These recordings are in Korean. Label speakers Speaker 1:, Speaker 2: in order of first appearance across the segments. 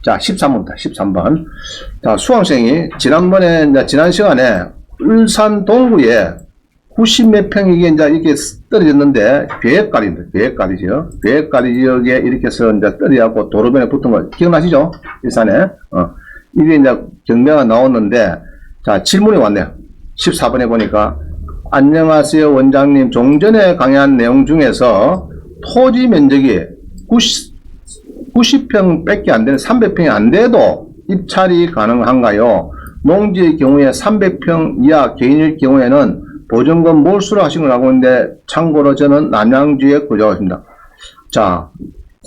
Speaker 1: 자, 13번입니다. 13번. 자, 수강생이 지난 시간에 울산 동구에 90몇 평이 이제 이렇게 떨어졌는데, 계획가리 지역에 이렇게 해서 이제 떨어져갖고 도로변에 붙은 거 기억나시죠? 일산에. 이게 이제 경매가 나왔는데, 자, 질문이 왔네요. 14번에 보니까, 안녕하세요, 원장님. 종전에 강의한 내용 중에서 토지 면적이 90평 밖에 안 되는 300평이 안 돼도 입찰이 가능한가요? 농지의 경우에 300평 이하 개인일 경우에는 보증금 몰수를 하신 걸 하고 있는데, 참고로 저는 남양주에 거주하고 있습니다. 자,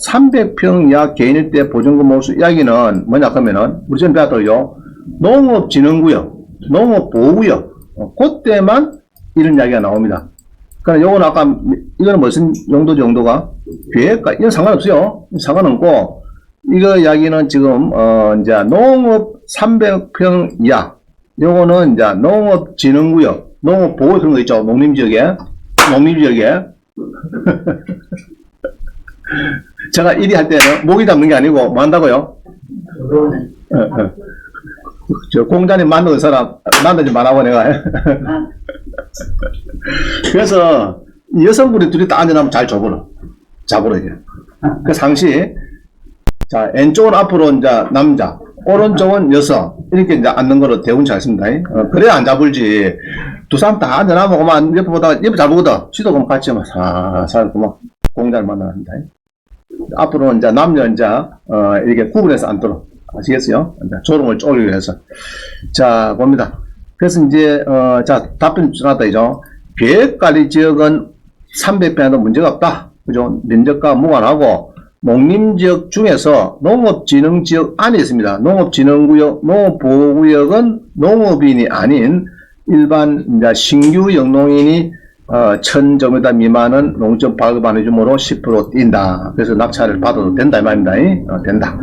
Speaker 1: 300평 이하 개인일 때 보증금 몰수 이야기는 뭐냐 하면은, 우리 전에 배웠더요, 농업진흥구역, 농업보호구역, 그때만 이런 이야기가 나옵니다. 그러니까 요건 아까, 이거는 무슨 용도죠, 용도가? 계획가, 이건 상관없어요. 상관없고, 이거 이야기는 지금, 이제 농업 300평 이하, 요거는 이제 농업진흥구역, 농업보호 그런 거 있죠, 농림지역에. 제가 1위 할 때는 목이 담는 게 아니고, 뭐 한다고요? 저 공자님 만나는 사람 만나지 말라고 내가. 그래서 여성분이 둘이 딱 앉아나면 잘 잡으러 이제. 그 상시, 자, 왼쪽은 앞으로 이제 남자, 오른쪽은 여성, 이렇게 이제 앉는 거로 대운 잘 씁니다. 그래야 안 잡을지. 두 사람 다 앉아나면 그만 옆에 보다가 옆에 잡으거든. 시도 그만 같이 하면 사살 그만 공자를 만납니다. 앞으로 이제 남녀 이제 이렇게 구분해서 앉도록. 아시겠어요? 조롱을 쪼르기 위해서. 자, 봅니다. 그래서 이제, 자, 답변 나왔다, 이죠? 계획관리 지역은 300평에도 문제가 없다. 그죠? 면적과 무관하고, 농림지역 중에서 농업진흥지역 안에 있습니다. 농업진흥구역, 농업보호구역은 농업인이 아닌 일반, 이제 신규 영농인이 1000제곱미터 미만은 농지적 발급 안 해줌으로 10% 뛴다. 그래서 낙찰을 받아도 된다, 이 말입니다. 된다.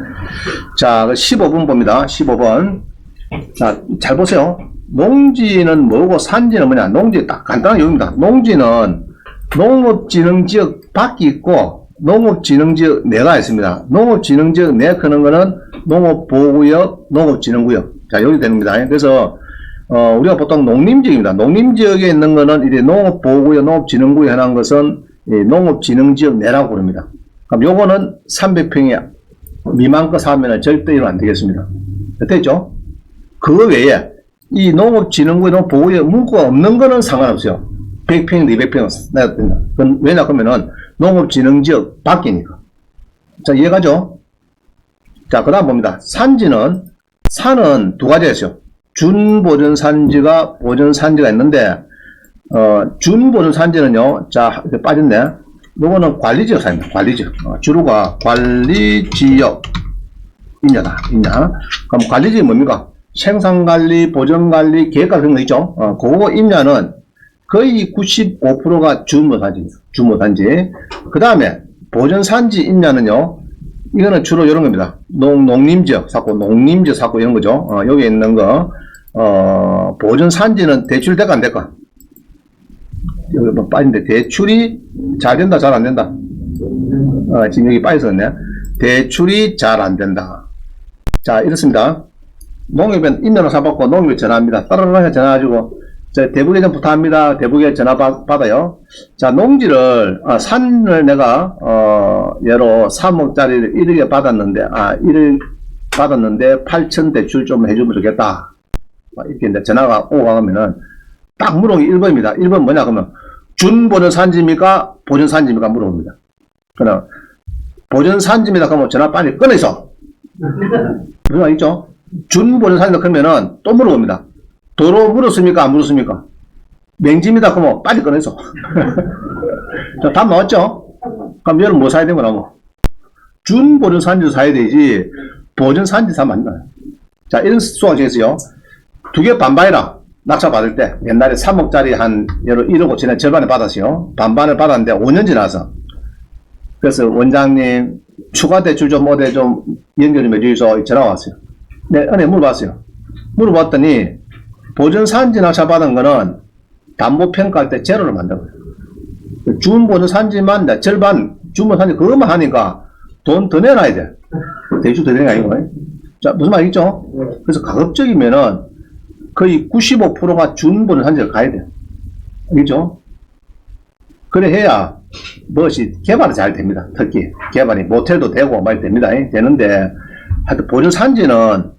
Speaker 1: 자, 15번 봅니다. 15번. 자, 잘 보세요. 농지는 뭐고 산지는 뭐냐. 농지 딱 간단한 용어입니다. 농지는 농업진흥지역 밖에 있고, 농업진흥지역 내가 있습니다. 농업진흥지역 내 크는 거는 농업보호구역, 농업진흥구역. 자, 여기 됩니다. 그래서 우리가 보통 농림지역입니다. 농림지역에 있는 거는 이제 농업보호구역, 농업진흥구역 해놓은 것은 농업진흥지역 내라고 부릅니다. 그럼 요거는 300평이 미만 거 사면은 절대로 안 되겠습니다. 됐죠? 그 외에 이 농업진흥구역, 농업보호구역 문구가 없는 거는 상관없어요. 100평, 200평 내야 된다. 그건 왜냐 그러면은 농업진흥지역 밖이니까. 자, 이해가죠? 자, 그 다음 봅니다. 산지는, 산은 두 가지가 있어요. 준보전산지가 보전산지가 있는데, 준보전산지는요, 자, 이렇게 빠졌네. 요거는 관리지역 사입니다. 관리지역. 주로가 관리지역 인자다. 그럼 관리지역이 뭡니까? 생산관리, 보전관리, 계획관리 그런 거 있죠? 그거 인자는 거의 95%가 주무산지. 그 다음에 보전산지 인자는요, 이거는 주로 이런 겁니다. 농림지역 사고 이런 거죠. 여기 있는 거, 보전산지는 대출 될까 안 될까? 여기 뭐 빠진데, 대출이 잘 된다, 잘 안 된다? 지금 여기 빠졌었네. 대출이 잘 안 된다. 자, 이렇습니다. 농협에 임대료 사받고 농협에 전화합니다. 따라라라 전화가지고, 자, 대북에 좀 부탁합니다. 대북에 전화 받아요. 자, 농지를, 산을 내가, 예로 3억짜리를 1억에 받았는데, 1억 받았는데, 8천 대출 좀 해주면 좋겠다. 이렇게 이제 전화가 오고 가면은, 딱 물어보기 1번입니다. 1번 뭐냐, 그러면, 준보전산지입니까? 보전산지입니까? 물어봅니다. 그럼, 보전산지입니다. 그러면 전화 빨리 끊어서. 무슨 말 있죠? 준보전산지다 그러면은, 또 물어봅니다. 도로 물었습니까? 안 물었습니까? 맹지입니다. 그러면 빨리 꺼내서. 자, 답 나왔죠? 그럼 얘는 뭐 사야 되는 거나 뭐. 준보전산지도 사야 되지, 보전산지 사면 안 돼요. 자, 이런 수학 중에서요. 두 개 반반이라, 낙찰 받을 때, 옛날에 3억짜리 한, 예로 1억 5천에 절반을 받았어요. 반반을 받았는데 5년 지나서. 그래서 원장님, 추가 대출 좀 어디 좀 연결 좀 해주셔서 전화가 왔어요. 네, 은행 물어봤어요. 물어봤더니, 보전산지 낙찰 받은 거는 담보평가할 때 제로를 만든 거예요. 준보전산지만 절반, 준보전산지 그것만 하니까 돈 더 내놔야 돼. 대출 더 내는 게 아니고. 자, 무슨 말이죠? 그래서 가급적이면은 거의 95%가 준부를 한 적을 가야 돼. 알겠죠? 그래 해야 무엇이 개발이 잘 됩니다. 특히 개발이 모텔도 되고 말 됩니다. 되는데 하여튼 보존 산지는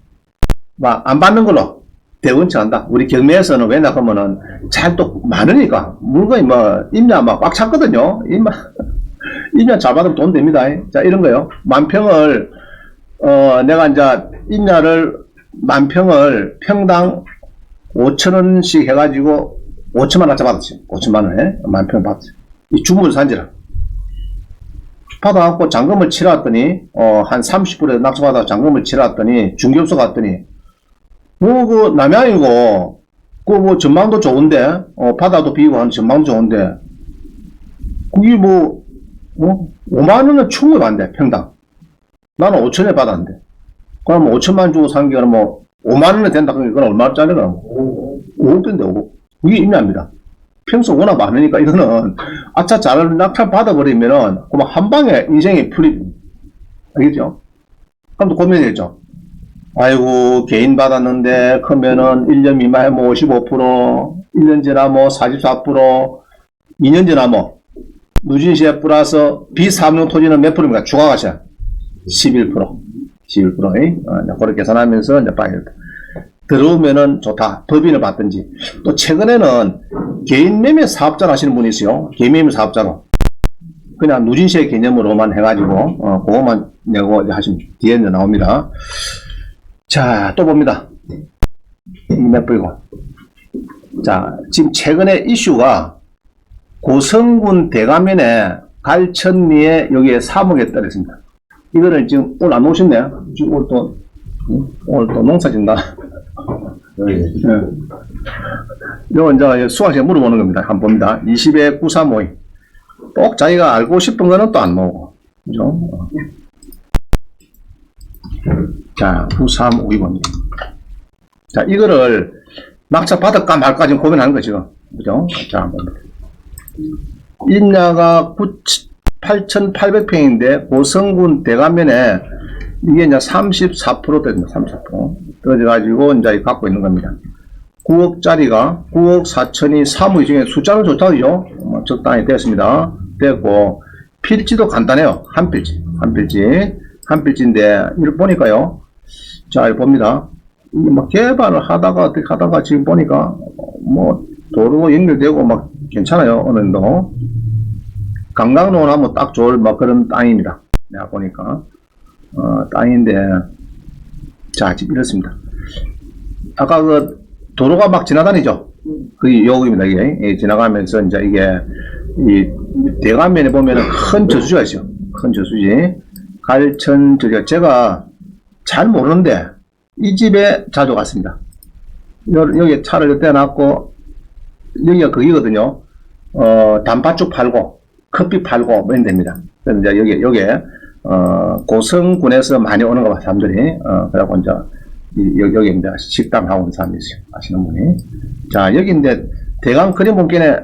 Speaker 1: 막 안 받는 걸로 대원치 한다. 우리 경매에서는 왜냐 하면은 잘 또 많으니까 물건이 뭐 임야 막 꽉 찼거든요. 임야 잘 받으면 돈 됩니다. 자, 이런 거요. 만평을 내가 이제 임야를 만평을 평당 5,000원씩 해가지고 5천만 원 받았어요. 5천만 원에 만평 받았어요. 이 주물 산지라 받아갖고 잔금을 치러왔더니 한 30%에 낙찰받아 잔금을 치러왔더니 중개업소 갔더니 그 남양이고 그 전망도 좋은데 바다도 비고 하는 전망도 좋은데 그게 5만 원은 충분히 받는데 평당 나는 5천에 받았는데 그럼 5천만 주고 산 게 5만 원에 된다 그러면 이건 얼마짜리가 5억인데 5억 그게 임야입니다. 평소 워낙 많으니까 이거는 아차 잘 낙찰 받아버리면은 그만 한 방에 인생이 풀리 알겠죠? 그럼 또 고민되겠죠? 아이고 개인 받았는데 그러면은 1년 미만에 55% 1년 지나 44% 2년 지나 누진시에 플러스 비사업용 토지는 몇 프로입니까? 추가가세 11% 그렇게 계산하면서 이제 봐야 돼. 들어오면은 좋다. 법인을 받든지. 또 최근에는 개인 매매 사업자를 하시는 분이 있어요. 개인 매매 사업자로. 그냥 누진세 개념으로만 해가지고, 그거만 내고 하시면 뒤에 나옵니다. 자, 또 봅니다. 몇 불이고. 자, 지금 최근에 이슈가 고성군 대가면에 갈천리에 여기에 3억에 떨어졌습니다. 이거를 지금 오늘 안 오셨네요. 지금 오늘 또 농사 짓나? 네. 이거 이제 수학시에 물어보는 겁니다. 한번 봅니다. 20에 9352. 꼭 자기가 알고 싶은 거는 또 안 나오고. 그죠? 자, 9352번입니다. 자, 이거를 낙찰 받을까 말까 지금 고민하는 거죠. 그죠? 자, 한번 봅니다. 임야가 8,800평인데 고성군 대가면에 이게 이제 34% 됩니다. 34%. 떨어져가지고 이제 갖고 있는 겁니다. 9억짜리가 9억 4천이 사무이 중에 숫자는 좋다, 그죠? 적당히 됐습니다. 됐고, 필지도 간단해요. 한 필지인데, 이걸 보니까요. 자, 이거 봅니다. 이게 막 개발을 하다가 지금 보니까, 도로 연결되고 막 괜찮아요. 어느 정도. 관광농을 하면 딱 좋을 그런 땅입니다. 내가 보니까. 땅인데, 자, 지금 이렇습니다. 아까 도로가 막 지나다니죠? 그게 여기입니다, 이게. 지나가면서 이제 이게, 이 대가면에 보면은 큰 저수지가 있어요. 큰 저수지. 갈천 저수지가 제가 잘 모르는데, 이 집에 자주 갔습니다. 여기 차를 떼놨고, 여기가 거기거든요. 단팥죽 팔고, 커피 팔고, 뭐 이런 데입니다. 그래서 이제 여기에, 고성군에서 많이 오는 거 봐, 사람들이. 그래갖고 이제, 여기 이제 식당 하고 있는 사람이 있어요. 아시는 분이. 자, 여기 이제 대강 그림 본께네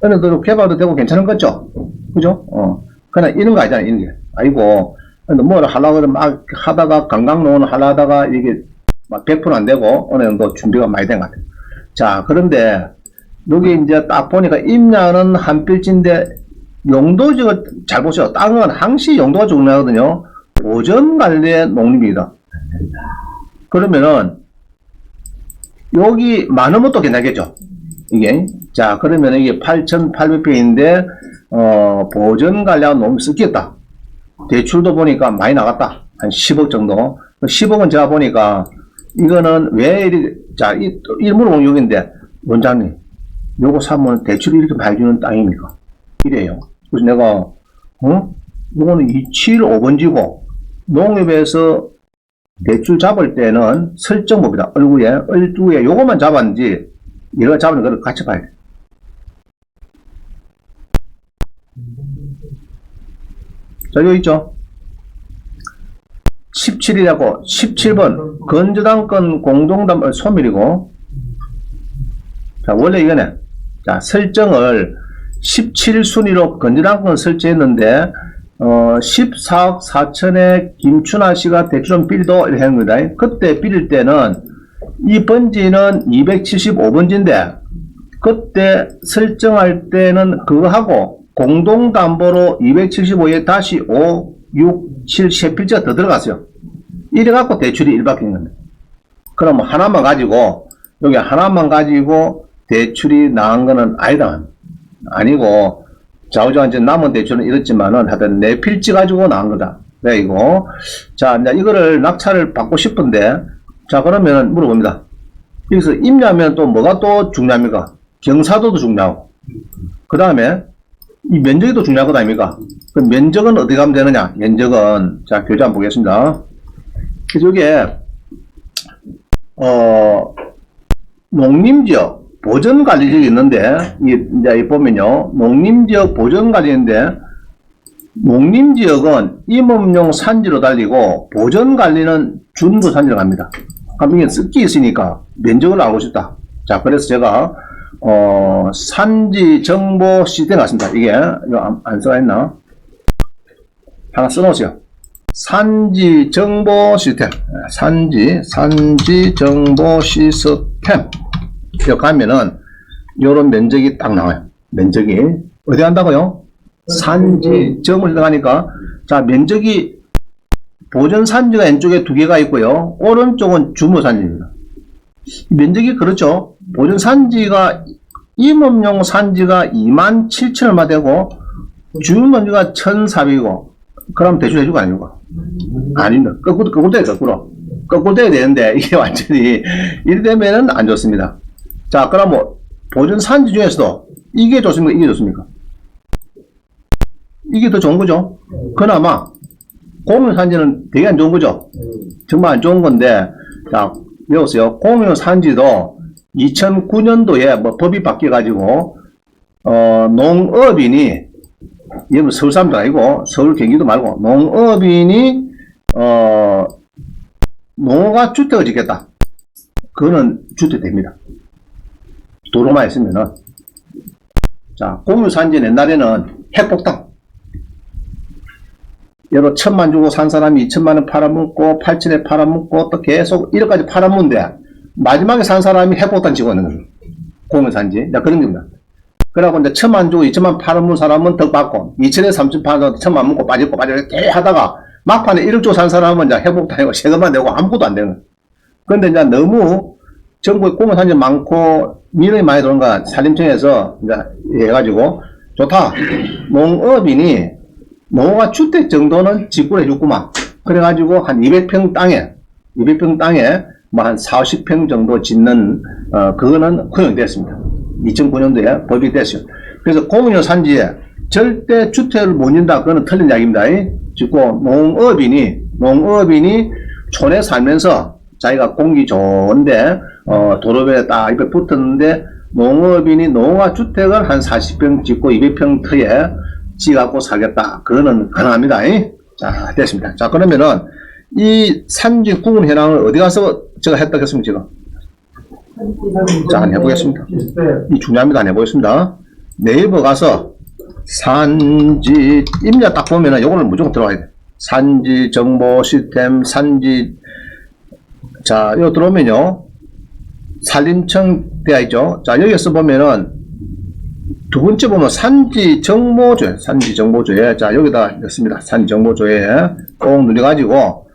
Speaker 1: 어느 정도 개발도 되고 괜찮은 거죠? 그죠? 그냥 이런 거 아니잖아요, 이런 게. 아이고, 뭐를 하려고 막 하다가 관광농을 하다가 이게 막 100% 안 되고 어느 정도 준비가 많이 된 것 같아요. 자, 그런데 여기 이제 딱 보니까 임야는 한 필지인데 용도지가 잘 보세요. 땅은 항시 용도가 중요하거든요. 보전 관리의 농림입니다. 그러면은 여기 많으면 또 괜찮겠죠. 이게 자 그러면 이게 8,800평인데 보전 관리하고 농림 쓰겠다. 대출도 보니까 많이 나갔다. 한 10억 정도. 10억은 제가 보니까 이거는 왜 이리 자 일물공유인데 원장님 요거 사면 대출이 이렇게 많이 주는 땅입니까? 이래요. 그래서 내가 요거는 275번지고 농협에서 대출 잡을 때는 설정법이다. 얼굴에 요것만 잡았는지 얘가 잡는 거를 같이 봐야 돼. 자, 여기 있죠? 17이라고 17번 건저당권 공동담 소멸이고 자 원래 이거네. 자 설정을 17순위로 건저당권 설정했는데 14억 4천에 김춘하 씨가 대출은 빌도 이렇게 하는 겁니다. 그때 빌릴 때는 이 번지는 275번지인데 그때 설정할 때는 그거 하고 공동담보로 275에 다시 5, 6, 7 세 필지가 더 들어갔어요. 이래갖고 대출이 1박인 겁니다. 그럼 하나만 가지고 여기 하나만 가지고 대출이 나온 거는 아니다. 아니고 좌우좌우한 남은 대출은 이렇지만은 하여튼 네 필지 가지고 나온 거다. 네, 이거. 자, 이제 이거를 낙찰을 받고 싶은데, 자, 그러면 물어봅니다. 여기서 임야면 또 뭐가 또 중요합니까? 경사도도 중요하고. 그 다음에 이 면적이 또 중요한 것 아닙니까? 그 면적은 어디 가면 되느냐? 면적은, 자, 교재 한번 보겠습니다. 그래서 이게, 농림지역 보전관리지역이 있는데, 이제 보면요. 농림지역 보전관리인데, 농림지역은 임업용 산지로 달리고, 보전관리는 준도 산지로 갑니다. 그럼 이게 습기 있으니까 면적을 알고 싶다. 자, 그래서 제가, 산지 정보 시스템 같습니다. 이게, 이거 안 써야 했나? 하나 써놓으세요. 산지 정보 시스템. 산지 정보 시스템. 여기 가면은, 요런 면적이 딱 나와요. 면적이. 어디 한다고요? 산지 정을 들어가니까, 자, 면적이, 보전산지가 왼쪽에 두 개가 있고요. 오른쪽은 주무산지입니다. 면적이 그렇죠. 보전산지가, 임업용 산지가 27,000 얼마 되고, 주문지가 1,400이고, 그럼 대출 해주고 아닙니까? 아닙니다. 거꾸로 돼요, 거꾸로. 거꾸로 돼야 되는데, 이게 완전히, 이래 되면은 안 좋습니다. 자, 그럼 뭐, 보전산지 중에서도, 이게 좋습니까? 이게 좋습니까? 이게 더 좋은 거죠? 그나마, 공유산지는 되게 안 좋은 거죠? 정말 안 좋은 건데, 자, 외우세요. 공유산지도 2009년도에 뭐 법이 바뀌어가지고, 농업인이, 여기 서울 사람도 아니고, 서울 경기도 말고, 농업인이, 농어가 주택을 짓겠다. 그거는 주택 됩니다. 도로만 있으면은. 자, 공유산지는 옛날에는 핵폭탄. 여러 1,000만 주고 산 사람이 2,000만원 팔아먹고 8,000에 팔아먹고 또 계속 1억까지 팔아먹는데 마지막에 산 사람이 핵폭탄 치고 있는 거죠. 공유산지. 자, 그런 겁니다. 그러고 이제 1,000만 주고 2,000만 팔아먹은 사람은 덕 받고 2,000에 3,000 팔아서 1,000만 먹고 빠지고 계속 하다가 막판에 1억 주고 산 사람은 이제 핵폭탄이고 세금만 내고 아무것도 안 되는 거예요. 그런데 이제 너무 전국에 공유산지 많고 민원이 많이 들어오니까 산림청에서 이제 해가지고 좋다. 농업인이 농어가 주택 정도는 직구를 해줬구만. 그래가지고 한 200평 땅에 뭐 한 40평 정도 짓는, 그거는 허용됐습니다. 2009년도에 법이 됐어요. 그래서 공유 산지에 절대 주택을 못 짓는다. 그거는 틀린 이야기입니다. 짓고 농업인이 촌에 살면서 자기가 공기 좋은데, 도로변에 딱 입에 붙었는데, 농업인이 농어가 주택을 한 40평 짓고 200평 터에 지갖고 살겠다. 그거는 가능합니다. 자, 됐습니다. 자, 그러면은, 이 산지 구분 현황을 어디 가서 제가 했다 했습니까, 지금? 자, 한번 해보겠습니다. 이 중요합니다. 한번 해보겠습니다. 네이버 가서, 산지, 임야 딱 보면은 요거는 무조건 들어가야 돼. 산지 정보 시스템, 산지, 자, 여기 들어오면요. 산림청 되어 있죠. 자, 여기서 보면은, 두 번째 보면 산지정보조에, 자, 여기다 넣습니다. 산지정보조에 꼭 눌러가지고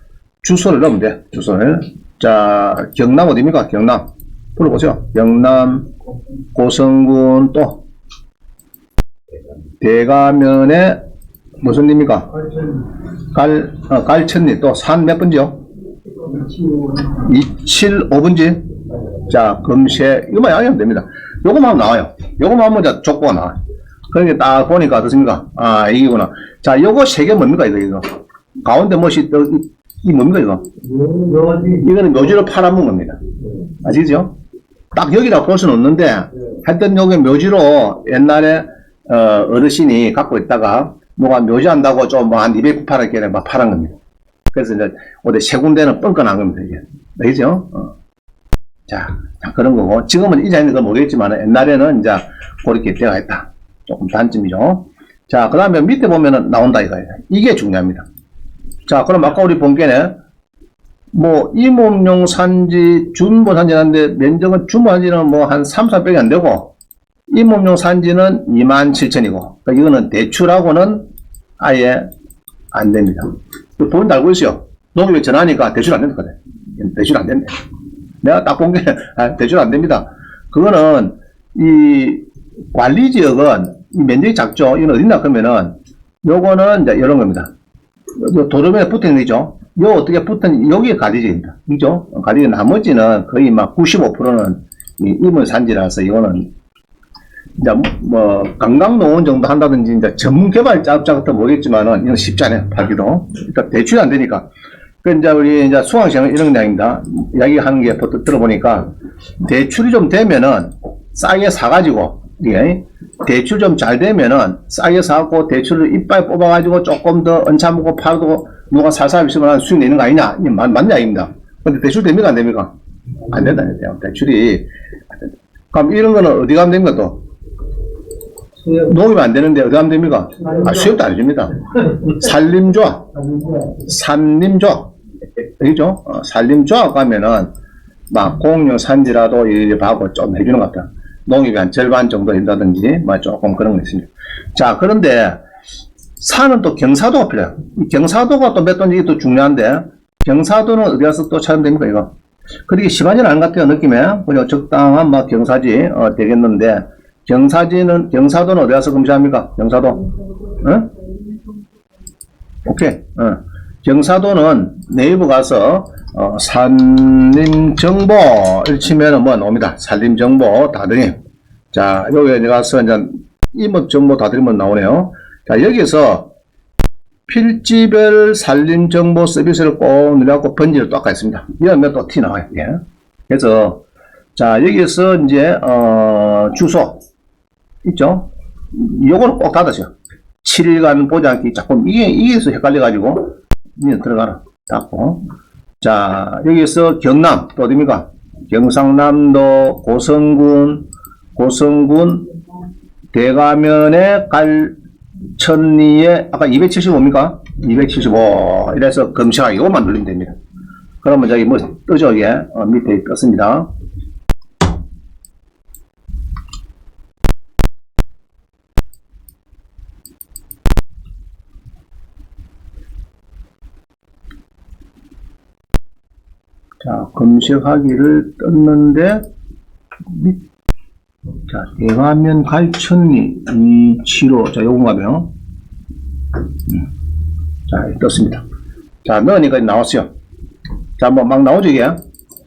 Speaker 1: 주소를 넣으면 돼. 주소를. 자, 경남 어디입니까? 경남. 불러보세요. 경남 고성군 또 대가면에 무슨 입니까? 갈천리 또 산 몇 번지요? 275번지. 자, 검색, 이거만 하면 됩니다. 요거만 하면 나와요. 요거만 하면 이제 족보가 나와요. 그러니까 딱 보니까 어떻습니까? 아, 이거구나. 자, 요거 세 개 뭡니까, 이거? 가운데 뭐시, 이 뭡니까, 이거? 이거는 묘지로 팔아먹은 겁니다. 아시죠? 딱 여기다 볼 수는 없는데, 하여튼 여기 묘지로 옛날에, 어르신이 갖고 있다가, 뭐가 묘지한다고 좀 뭐 한 200팔았길래 막 팔은 겁니다. 그래서 이제, 어디 세 군데는 뻥끗난 겁니다, 이게. 아시죠? 자, 그런 거고. 지금은 이자 있는 건 모르겠지만, 옛날에는 이제, 그렇게 되어 있다. 조금 단점이죠. 자, 그 다음에 밑에 보면은 나온다 이거예요. 이게 중요합니다. 자, 그럼 아까 우리 본 게네, 뭐, 임업용 산지, 준보 산지인데, 면적은 준보 산지는 뭐 한 3, 400이 안 되고, 임업용 산지는 27,000이고, 그러니까 이거는 대출하고는 아예 안 됩니다. 본 알고 있어요. 농협에 전화하니까 대출 안 된다. 대출 안 된대. 내가 딱 본 게, 대출 안 됩니다. 그거는, 이 관리지역은, 이 면적이 작죠. 이건 어딨나 그러면은, 요거는 이제 이런 겁니다. 도로면에 붙어 있는 거죠. 요 어떻게 붙은, 여기에 관리지역입니다. 그죠? 관리지역 나머지는 거의 막 95%는 이 임을 산지라서 이거는, 이제 뭐 관광농원 정도 한다든지 이제 전문 개발자업자 같은 모르겠지만은 이건 쉽지 않아요. 팔기도. 일단 대출이 안 되니까. 그 이제 우리 이제 수강시장은 이런 내용입니다. 이야기하는 게 들어보니까 대출이 좀 되면은 싸게 사가지고, 예. 대출 좀 잘 되면은 싸게 사고 대출을 이빨 뽑아가지고 조금 더 얹혀먹고 팔고 누가 살살 있으면 수익 내는 거 아니냐? 맞는 이야기입니다. 근데 대출 됩니까? 안 됩니까? 안 된다. 대출이. 그럼 이런 거는 어디 가면 됩니까 또? 농협이 안 되는데 어디 가면 됩니까? 수협도 안 해줍니다. 산림조합. 산림조합. 그죠? 산림조합 가면은 막 공유 산지라도 이렇게 하고 좀 해주는 것 같아요. 농협이 한 절반 정도 된다든지, 뭐 조금 그런 거 있습니다. 자, 그런데 산은 또 경사도가 필요해요. 경사도가 또 몇 돈지 또 중요한데, 경사도는 어디 가서 또 찾으면 됩니까, 이거? 그렇게 심하지는 않은 것 같아요, 느낌에. 그냥 적당한 막 경사지, 되겠는데, 경사도는 어디 가서 검시합니까? 경사도? 응? 오케이. 경사도는 네이버 가서, 산림정보를 치면은 뭐 나옵니다. 산림정보 다드림. 자, 여기 가서 이제 임업정보 다드리면 나오네요. 자, 여기서 필지별 산림정보 서비스를 꼭 누르고 번지를 또 아까 있습니다. 이러면 또 티 나와요. 예. 그래서, 자, 여기서 이제, 주소. 있죠? 요거는 꼭 닫으세요. 7일간 보지 않기. 자꾸 이게서 헷갈려가지고, 이제 들어가라. 닫고. 자, 여기서 경남, 또 어디입니까? 경상남도 고성군, 대가면의 갈천리에, 아까 275입니까? 275. 이래서 검색하기, 이것만 누르면 됩니다. 그러면 저기 뭐, 뜨죠, 이게? 밑에 떴습니다. 자, 검색하기를 떴는데, 자, 대화면 갈천리 275. 자, 요건가요? 자, 떴습니다. 자, 넣으니까 나왔어요. 자, 뭐 막 나오죠, 이게?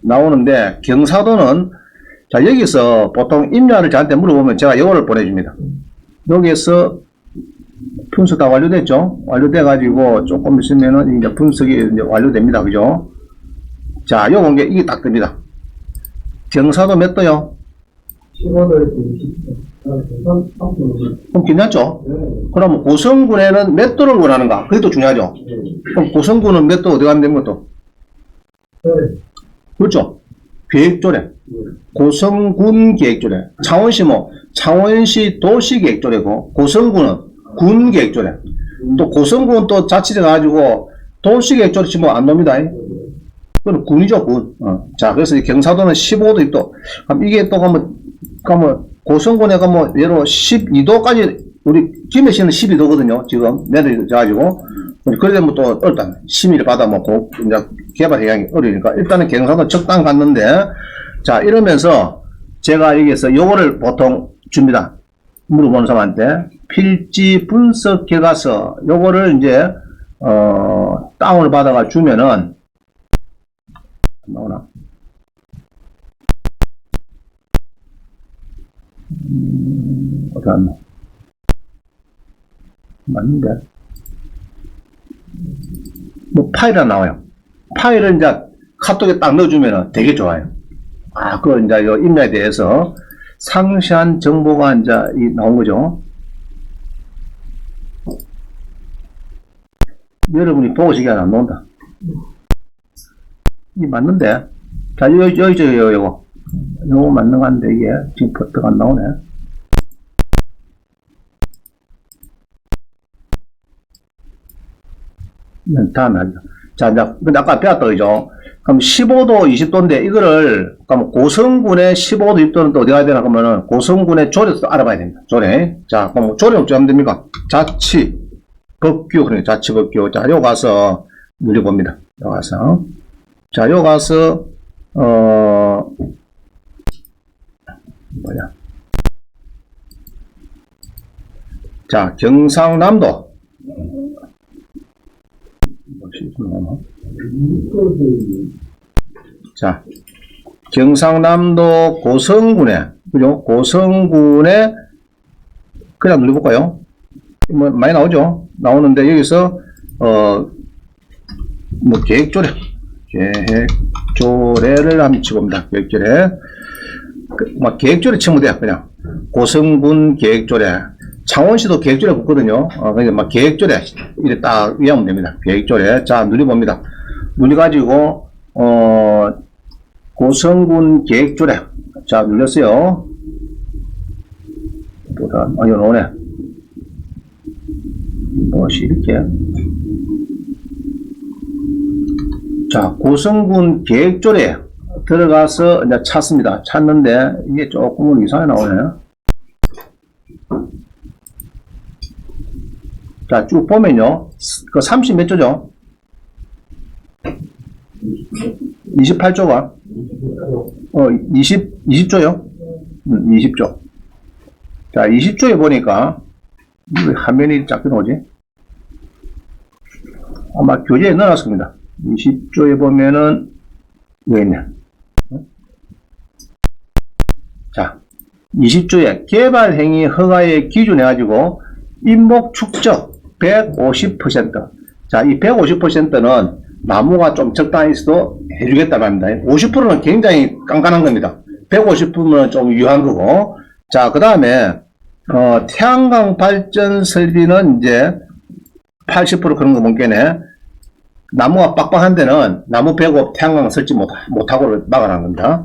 Speaker 1: 나오는데, 경사도는, 자, 여기서 보통 임야를 저한테 물어보면 제가 요거를 보내줍니다. 여기에서 분석 다 완료됐죠? 완료돼가지고 조금 있으면은 이제 분석이 이제 완료됩니다. 그죠? 자, 요건 게, 이게 딱 됩니다. 경사도 몇 도요?
Speaker 2: 15도에서 20도.
Speaker 1: 그럼 괜찮죠?
Speaker 2: 네.
Speaker 1: 그럼 고성군에는 몇 도를 원하는가? 그게 또 중요하죠?
Speaker 2: 네.
Speaker 1: 그럼 고성군은 몇 도 어디 가면 되는 것도?
Speaker 2: 네.
Speaker 1: 그렇죠? 계획조례. 고성군 계획조례. 창원시 뭐, 창원시 도시계획조례고, 고성군은 군계획조례. 또 고성군 또 자치제 가지고 도시계획조례 치면 안 놉니다. 그건 군이죠, 군. 자, 그래서 이 경사도는 15도 있도. 그럼 이게 또 가면 고성군에 가면 예로 12도까지, 우리 김해시는 12도거든요, 지금. 내려져가지고. 그러려면 또 어렵다. 심의를 받아먹고, 이제 개발해야 어려우니까. 일단은 경사도 적당 갔는데, 자, 이러면서 제가 여기서 요거를 보통 줍니다. 물어보는 사람한테. 필지 분석 결과서, 요거를 이제, 다운을 받아가 주면은, 나오나? 어디 갔나? 맞는데? 뭐, 파일이 나와요. 파일을 이제 카톡에 딱 넣어주면 되게 좋아요. 아, 그거 이제 요 임야에 대해서 상세한 정보가 이제 나온 거죠. 여러분이 보고 시기가 안 나온다. 이 맞는데? 자, 요거 맞는 거 같은데, 이게 지금 버터가 안 나오네. 다음에 하죠. 자, 이제, 근데 아까 배웠다, 그죠? 그럼 15도, 20도인데, 이거를, 그럼 고성군의 15도, 20도는 또 어디 가야 되나, 그러면은, 고성군의 조례도 또 알아봐야 됩니다. 조례. 자, 그럼 조례는 어떻게 하면 됩니까? 자치, 법규, 그러니까 자치, 법규. 자, 요 가서, 누려봅니다. 요 가서. 자, 요 가서, 뭐야. 자, 경상남도. 자, 경상남도 고성군에, 그죠? 고성군에, 그냥 눌러볼까요? 뭐, 많이 나오죠? 나오는데, 여기서, 뭐, 계획조례를 한번 치봅니다. 계획조례. 막, 계획조례 치면 돼요, 그냥. 고성군 계획조례. 창원시도 계획조례 붙거든요. 그러니까 막 계획조례. 이래 딱 위하면 됩니다. 계획조례. 자, 눌러봅니다. 눌러가지고, 고성군 계획조례. 자, 눌렸어요. 또다, 이거 오네. 무엇이 이렇게. 자, 고성군 계획조례 들어가서 이제 찾습니다. 찾는데, 이게 조금은 이상하게 나오네요. 자, 쭉 보면요. 그 30 몇 조죠? 28조가? 20조요? 20조. 자, 20조에 보니까, 왜 화면이 작게 나오지? 아마 교재에 넣어놨습니다. 20조에 보면은, 여기 있네. 자, 20조에 개발행위 허가의 기준 해가지고, 인목 축적 150%. 자, 이 150%는 나무가 좀 적당히 있어도 해주겠다 말입니다. 50%는 굉장히 깐깐한 겁니다. 150%는 좀 유한 거고. 자, 그 다음에, 태양광 발전 설비는 이제 80% 그런 거 뭉개네. 나무가 빡빡한 데는 나무 베고 태양광 설치 못하고 막아놓은 겁니다.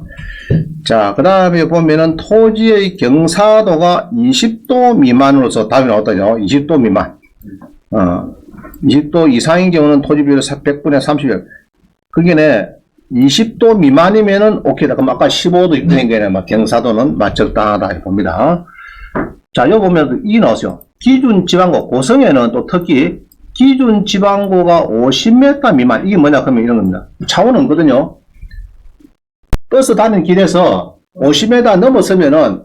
Speaker 1: 자, 그 다음에 보면은 토지의 경사도가 20도 미만으로서 답이 나왔다죠. 20도 미만. 20도 이상인 경우는 토지 비율 100분의 30일. 그게 20도 미만이면은 오케이다. 그럼 아까 15도 있던 게 막 경사도는 적당하다 봅니다. 자, 여기 보면 이 나왔어요. 기준 지방고, 고성에는 또 특히 기준 지방고가 50m 미만. 이게 뭐냐, 그러면 이런 겁니다. 차원은 거든요. 버스 다니는 길에서 50m 넘었으면은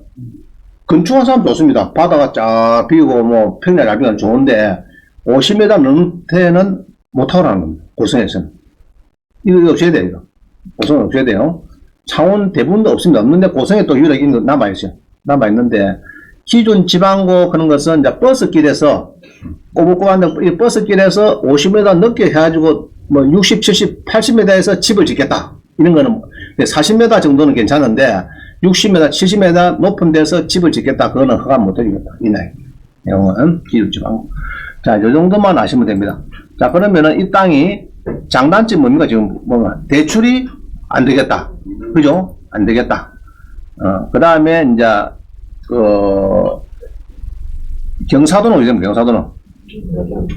Speaker 1: 건축한 사람 좋습니다. 바다가 쫙 비고 뭐 평야 날비가 좋은데 50m 넘게는 못하라는 겁니다. 고성에서는. 이거 없어야 돼요, 이거. 고성은 없어야 돼요. 창원 대부분도 없습니다. 없는데 고성에 또 유일하게 남아있어요. 남아있는데 기준 지방고 그런 것은 이제 버스길에서 꼬불꼬불한데 버스길에서 50m 넘게 해가지고 뭐 60, 70, 80m에서 집을 짓겠다. 이런 거는 40m 정도는 괜찮은데 60m, 70m 높은 데서 집을 짓겠다. 그거는 허가 못 해주겠다. 이 나이. 이건 기준 지방고. 자, 이 정도만 아시면 됩니다. 자, 그러면은 이 땅이 장단점이 뭡니까? 지금 뭐가 대출이 안 되겠다. 그죠? 안 되겠다. 그 다음에 이제 경사도는 어디 됩니까? 경사도는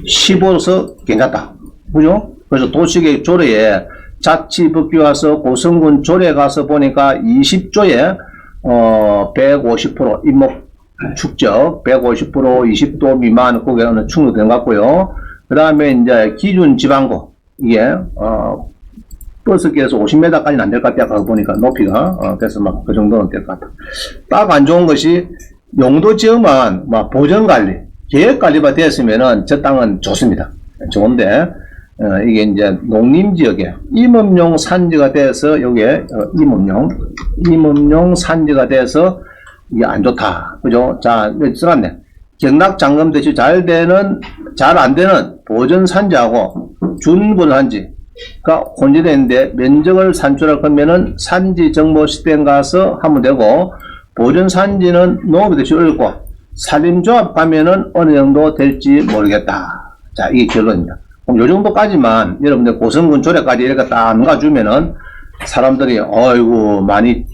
Speaker 1: 15서 괜찮다. 그죠? 그래서 도시계획 조례에 자치법규 가서 고성군 조례 가서 보니까 20조에 150% 인목 축적 150% 20도 미만 거기에는 충족된 것 같고요. 그 다음에 이제 기준 지방고 이게 버스길에서 50m까지는 안 될 것 같아. 아까 보니까 높이가 그래서 막 그 정도는 될 것 같아. 딱 안 좋은 것이 용도 지역만 막 보전 관리, 계획 관리가 되었으면은 저 땅은 좋습니다. 좋은데 이게 이제 농림 지역에 임업용 산지가 돼서 여기에 임업용 산지가 돼서 이게 안 좋다. 그죠? 자, 여기 써놨네. 경락 잔금 대출 잘 안 되는 보전 산지하고 준본 산지가 혼재되어 있는데 면적을 산출할 거면은 산지 정보 시스템 가서 하면 되고 보전 산지는 농업이 대출 어렵고 산림조합 가면은 어느 정도 될지 모르겠다. 자, 이게 결론입니다. 그럼 요 정도까지만 여러분들 고성군 조례까지 이렇게 딱 넣어주면은 사람들이 어이구 많이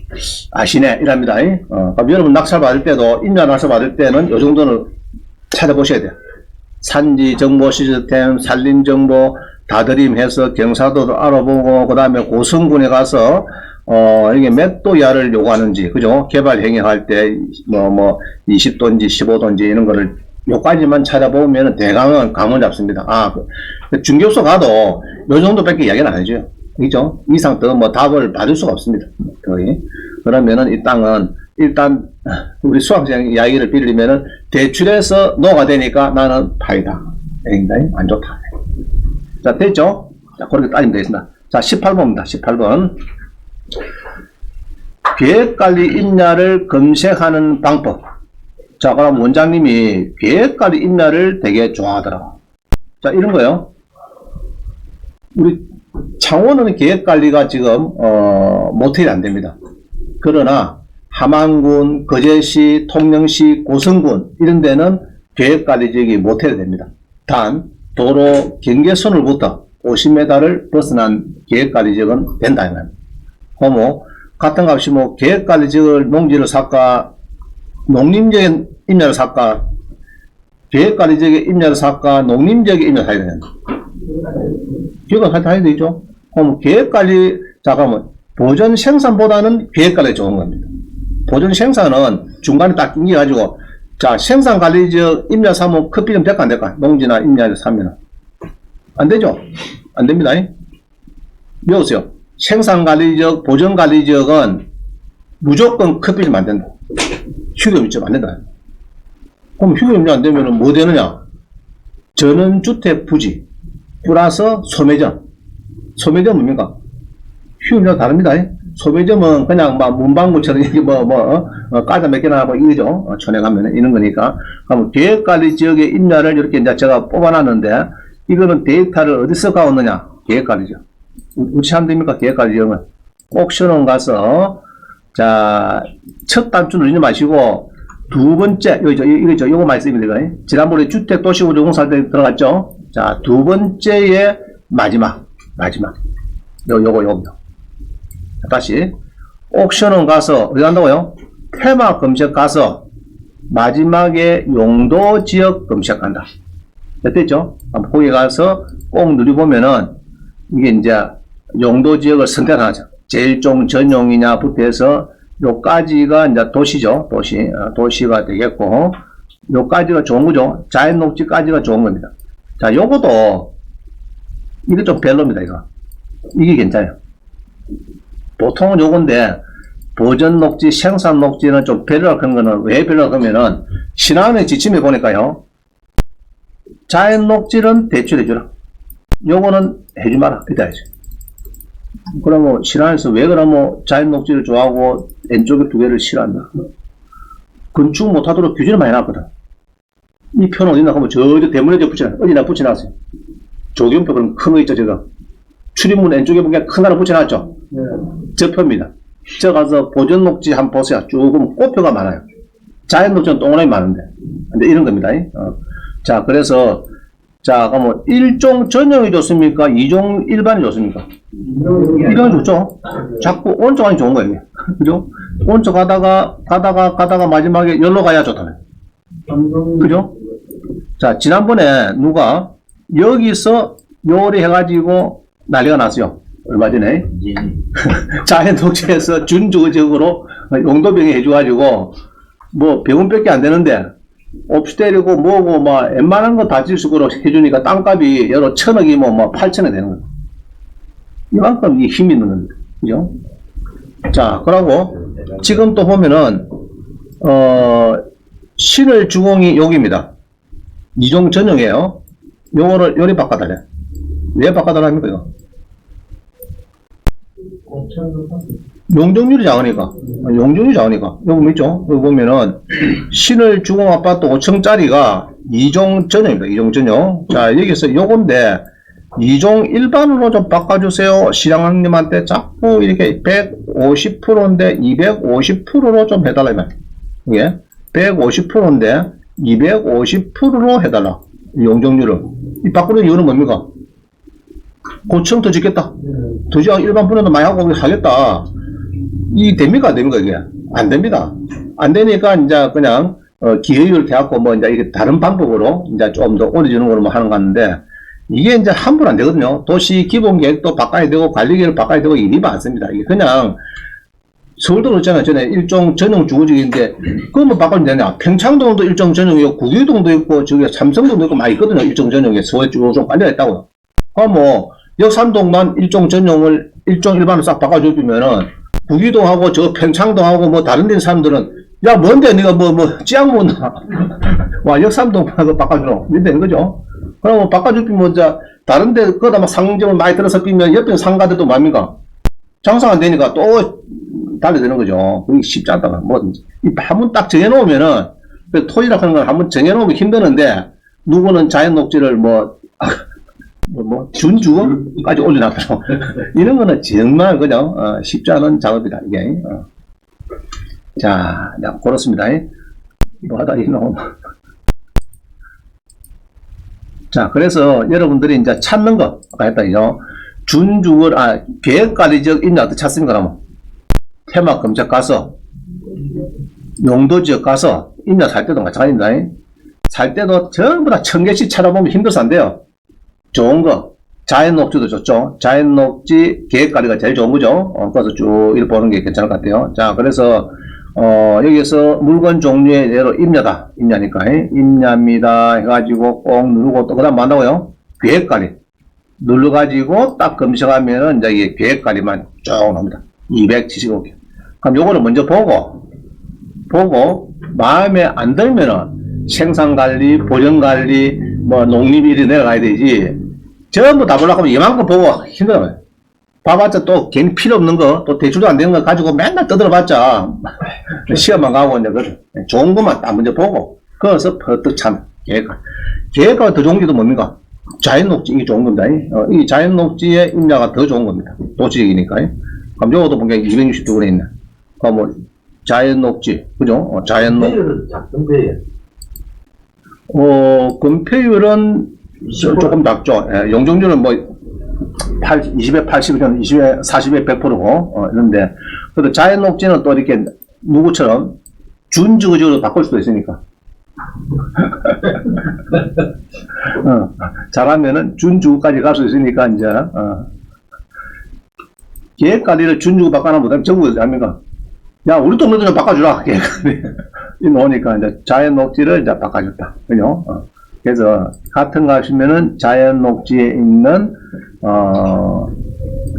Speaker 1: 아시네 이랍니다. 그럼 여러분 낙찰 받을 때도 인자 낙찰 받을 때는 요 정도는 찾아보셔야 돼요. 산지 정보 시스템, 산림 정보, 다드림해서 경사도도 알아보고, 그 다음에 고성군에 가서, 이게 몇 도야를 요구하는지, 그죠? 개발 행위할 때, 20도인지 15도인지 이런 거를 요까지만 찾아보면 대강은 감을 잡습니다. 중교수 가도 요 정도밖에 이야기는 안 해줘요. 그죠? 이상 더 뭐 답을 받을 수가 없습니다. 거의. 그러면은 이 땅은 일단 우리 수학생 이야기를 빌리면은 대출해서 노가 되니까 나는 파이다. 굉장히 안 좋다. 자, 됐죠? 자, 그렇게 따지면 되겠습니다. 자, 18번입니다. 18번. 계획관리 임야를 검색하는 방법. 자, 그럼 원장님이 계획관리 임야를 되게 좋아하더라. 자, 이런 거요. 우리 창원은 계획관리가 지금, 모텔이 안 됩니다. 그러나, 함안군, 거제시, 통영시, 고성군, 이런 데는 계획관리 지역이 모텔이 됩니다. 단, 도로 경계선으로부터 50m를 벗어난 계획관리 지역은 된다. 이 말입니다. 그럼 같은 값이 계획관리 지역을 농지를 살까, 농림적인 임야를 살까, 계획관리 지역의 임야를 살까, 농림적인 임야를 사야 되는데. 계획을 사야 되죠? 그럼 계획관리, 자, 그러면 보전 생산보다는 계획관리 좋은 겁니다. 보전 생산은 중간에 딱 끊겨가지고, 자, 생산관리 지역 임야 사면 커피 좀 될까 안 될까? 농지나 임야를 사면. 안 되죠? 안 됩니다. 배우세요. 생산관리지역, 보전관리지역은 무조건 커피점 안 된다. 휴게임점 안 된다. 그럼 휴게임점 안 되면 뭐 되느냐? 전원주택 부지, 플러스 소매점. 소매점은 뭡니까? 휴게임점 다릅니다. 소매점은 그냥 문방구처럼 까자 몇 개나 하고 이거죠. 촌에 가면 이런 거니까. 그럼 계획관리지역의 임야를 이렇게 이제 제가 뽑아놨는데, 이거는 데이터를 어디서 가왔느냐? 계획관리지역. 어찌 하면 됩니까? 계획관리지역은. 옥션원 가서, 자, 첫 단추 누르지 마시고, 두 번째, 이거죠. 요거 말씀입니다. 지난번에 주택도시구조공사 때 들어갔죠? 자, 두 번째의 마지막. 요거. 다시. 옥션원 가서, 어디 간다고요? 테마 검색 가서, 마지막에 용도 지역 검색한다. 됐죠? 거기 가서 꼭 누려보면은, 이게 이제 용도 지역을 선택하죠. 제일종 전용이냐부터 해서 요까지가 이제 도시죠. 도시가 되겠고, 요까지가 좋은 거죠. 자연 녹지까지가 좋은 겁니다. 자, 요것도 이게 좀 별로입니다. 이게 괜찮아요. 보통은 요건데 보전 녹지, 생산 녹지는 좀 별로라고 하는 거는 왜 별로라고 하면은 신안의 지침에 보니까요. 자연 녹지는 대출해주라. 요거는 해주지 마라. 이따 해야지. 그러면 신안에서 왜 그러면 자연 녹지를 좋아하고 왼쪽에 두 개를 싫어한다. 건축 못하도록 규제를 많이 해놨거든. 이 표는 어디나 가면 저 대문에 붙여놨어요. 어디나 붙여놨어요. 조경표 그런 큰 거 있죠, 제가. 출입문 왼쪽에 보면 큰 하나 붙여놨죠.
Speaker 2: 네.
Speaker 1: 저 표입니다. 저 가서 보전 녹지 한번 보세요. 조금 꽃표가 많아요. 자연 녹지는 동그라미 많은데. 근데 이런 겁니다. 자, 그래서, 자, 그러면 1종 전용이 좋습니까? 2종 일반이 좋습니까? 이건 좋죠. 자꾸 오른쪽 가니 좋은 거예요. 그죠? 오른쪽 가다가 마지막에 열로 가야 좋다네. 그죠? 자, 지난번에 누가 여기서 요리해가지고 난리가 났어요. 얼마 전에. 자연 녹지에서 준주적으로 용도병에 해줘가지고, 뭐, 100원밖에 안 되는데, 옵시 때리고 뭐고, 웬만한 거 다 질수록 해주니까 땅값이 여러 천억이면 8천원 되는 거예요. 이만큼 힘이 있는 겁니다. 그죠? 자, 그러고, 지금 또 보면은, 신을 주공이 여기입니다. 이종 전용이에요. 요거를 요리 바꿔달래. 왜 바꿔달랍니까, 이거? 용적률이 작으니까. 용적률이 작으니까. 여기 있죠? 여기 보면은, 신을 주공 아파트 5층짜리가 2종 전용입니다. 2종 전용. 자, 여기서 요건데, 2종 일반으로 좀 바꿔주세요. 시장님한테 자꾸 이렇게 150%인데 250%로 좀 해달라, 이 말. 이게 150%인데 250%로 해달라. 용적률을. 이 바꾸는 이유는 뭡니까? 고층 더 짓겠다. 도시 일반 분야도 많이 하고 하겠다. 이 됩니까? 안 됩니까? 이게? 안 됩니다. 안 되니까 이제 그냥 기회율 대학고 이제 이게 다른 방법으로 이제 좀 더 올려주는 걸로 하는 거 같은데 이게 이제 함부로 안 되거든요. 도시 기본 계획도 바꿔야 되고 관리 계획을 바꿔야 되고 일이 많습니다. 이게 그냥 서울도 그렇잖아요. 전에 일종 전용 주거지인데 그거 바꾸면 되냐? 평창동도 일종 전용이고 구기동도 있고 저기 삼성동도 있고 많이 있거든요. 일종 전용에 서울에 좀 관리가 있다고요. 뭐 역삼동만 일종 전용을 일종 일반으로 싹 바꿔주면은 구기동하고 저 평창동하고 뭐 다른 데 사람들은 야 뭔데 네가 뭐 찌양 못나 와 역삼동만 바꿔주노 이래 되는 거죠. 그럼 바꿔주면 뭐 다른 데 거다 막 상점을 많이 들어서 끼면 옆에 상가들도 뭡니까? 장사가 안 되니까 또 달려드는 거죠. 그게 쉽지 않다가 뭐든지. 한번 딱 정해놓으면은, 토지라고 하는 건 한번 정해놓으면 힘드는데, 누구는 자연 녹지를 준주까지 올려놨고, 이런 거는 정말 그냥, 쉽지 않은 작업이다, 이게. 자, 그렇습니다. 뭐 하다 이놈. 자, 그래서 여러분들이 이제 찾는 거, 아까 했다, 이죠. 계획관리적 임야 어떻게 찾습니까, 그러면? 테마 검색 가서, 용도지역 가서, 임야 살 때도 마찬가지입니다. 살 때도 전부 다 1000개씩 찾아보면 힘들어서 안 돼요. 좋은 거. 자연녹지도 좋죠. 자연녹지 계획관리가 제일 좋은 거죠. 그래서 쭉 이렇게 보는 게 괜찮을 것 같아요. 자, 그래서, 여기서 물건 종류의 예로 임야다. 임야니까. 임야입니다. 해가지고 꼭 누르고 또 그 다음 뭐 한다고요? 계획관리. 눌러가지고 딱 검색하면은 이제 이게 계획관리만 쭉 나옵니다. 275개. 그럼 요거를 먼저 보고, 마음에 안 들면은 생산관리, 보전관리, 뭐 농림일이 내려가야 되지. 전부 다 보려고 하면 이만큼 보고 힘들어요. 봐봤자 또 괜히 필요 없는 거, 또 대출도 안 되는 거 가지고 맨날 떠들어봤자 시험만 가고 이제 좋은 것만 딱 먼저 보고, 거기서 퍼뜩 참 계획가 더 좋은 게 또 뭡니까? 자연녹지, 이게 좋은 겁니다. 이 자연녹지의 임야가 더 좋은 겁니다. 도시적이니까. 그럼 요것도 보니까 260도군에 있네. 뭐, 자연녹지, 그죠? 자연녹.
Speaker 2: 금폐율은 작은데.
Speaker 1: 금폐율은 조금 작죠. 용적률은 뭐, 20에 80이든 20에 40에 100%고, 이런데, 그래도 자연녹지는 또 이렇게 누구처럼 준주거지로 바꿀 수도 있으니까. 잘하면은 준주까지 갈 수 있으니까, 이제, 계획관리를 준주고 바꿔놓으면 못하면 전국에서 합니까? 야, 우리 동네도 좀 바꿔주라. 계획관리. 이 나오니까 이제 자연녹지를 이제 바꿔줬다. 그죠? 그래서 같은 거 하시면은 자연녹지에 있는,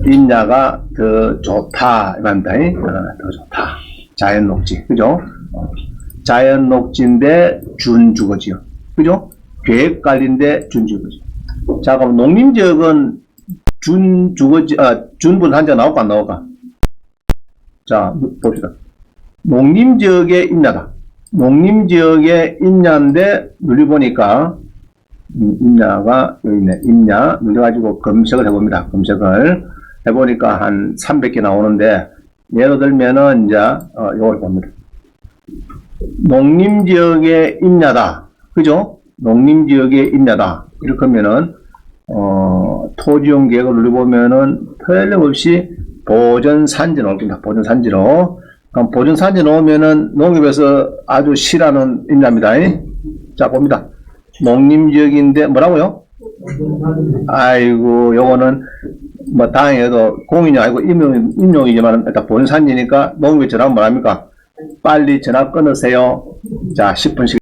Speaker 1: 임야가 더 좋다. 이 말입니다. 더 좋다. 자연녹지. 그죠? 자연녹지인데 준주거지요. 그죠? 계획관리인데 준주거지. 자, 그럼 농림지역은 준주거지, 준분 한자 나올까 안 나올까? 자, 봅시다. 농림지역의 임야다. 농림지역의 임야인데 눌러보니까 임야가 여기 있네. 임야 눌러가지고 검색을 해봅니다. 검색을 해보니까 한 300개 나오는데 예를 들면은 이제 이걸 봅니다. 농림지역의 임야다. 그죠? 농림지역의 임야다. 이렇게 하면은 토지용 계획을 눌러보면은 틀림없이 보전산지 나올 겁니다. 보전산지로. 그럼 보전산지 넣으면은 농협에서 아주 싫어하는 임야입니다. 자, 봅니다. 농림지역인데 뭐라고요? 아이고, 요거는 뭐 다행히도 공인이 아니고 임용이지만 일단 보전산지니까 농협에 전화하면 뭐합니까? 빨리 전화 끊으세요. 자, 10분씩.